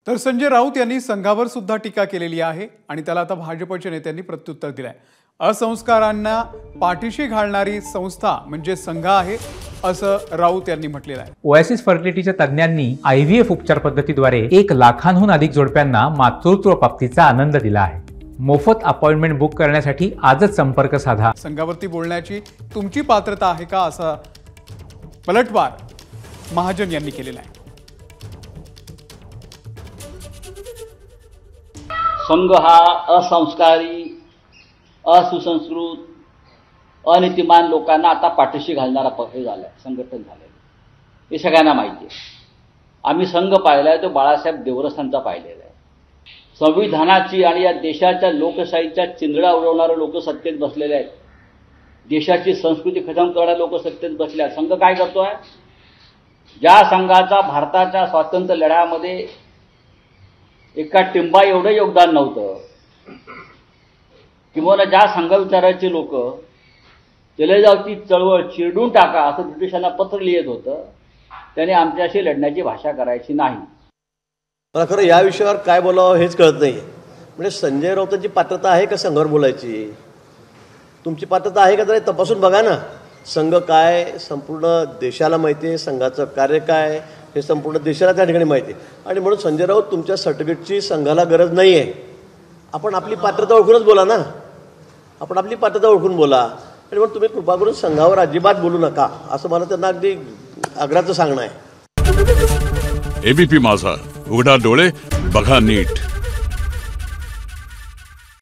तर संजय राऊत यांनी संघावर सुद्धा टीका केलेली आहे आणि त्याला आता भाजपच्या नेत्यांनी प्रत्युत्तर दिलंय। असंस्कारांना पाठीशी घालणारी संस्था म्हणजे संघ आहे असं राऊत यांनी म्हटलेलं आहे। ओएसिस फर्टिलिटीच्या तज्ञांनी आयव्हीएफ उपचार पद्धतीद्वारे 1 लाखांहून अधिक जोडप्यांना मातृत्व प्राप्तीचा आनंद दिला आहे। मोफत अपॉइंटमेंट बुक करण्यासाठी आजच संपर्क साधा। संघावरती बोलण्याची तुमची पात्रता आहे का असा पलटवार महाजन यांनी केलेला आहे। संघ हा असंस्कारी, असुसंस्कृत, अनीतिमान लोकांना आता पाठीशी घालणारा पक्ष झालाय, संघटन झालंय। हे सगळ्यांना माहिती आहे। आम्ही संघ पाहिलाय तो बाळासाहेब देवरसांचा पाहिलेला आहे। संविधानाची आणि या देशाच्या लोकशाहीच्या चिंधड्या उडवणारे लोक सत्तेत बसलेले आहेत। देशाची संस्कृती खतम करणारे लोक सत्तेत बसले आहेत। संघ काय करतोय? ज्या संघाचा भारताच्या स्वातंत्र्य लढ्यामध्ये एका टिंबा एवढं योगदान नव्हतं, किंवा ज्या संघविचाराचे लोक जलेजावती चळवळ चिरडून टाका असं ब्रिटिशांना पत्र लिहित होतं, त्याने आमच्याशी लढण्याची भाषा करायची नाही। मला खरं या विषयावर काय बोलावं हेच कळत नाही। म्हणजे संजय राऊतांची पात्रता आहे का संघावर बोलायची? तुमची पात्रता आहे का तरी तपासून बघा ना। संघ काय संपूर्ण देशाला माहिती आहे, संघाचं कार्य काय हे संपूर्ण देशाला त्या ठिकाणी माहिती आहे। आणि म्हणून संजय राऊत तुमच्या सर्टिफिकेटची संघाला गरज नाही आहे। आपण आपली पात्रता ओळखूनच बोला ना, आपण आपली पात्रता ओळखून बोला। आणि म्हणून तुम्ही कृपा करून संघावर अजिबात बोलू नका असं मला त्यांना अगदी आग्रहाचं सांगणं आहे। एबीपी माझा, उघडा डोळे बघा नीट।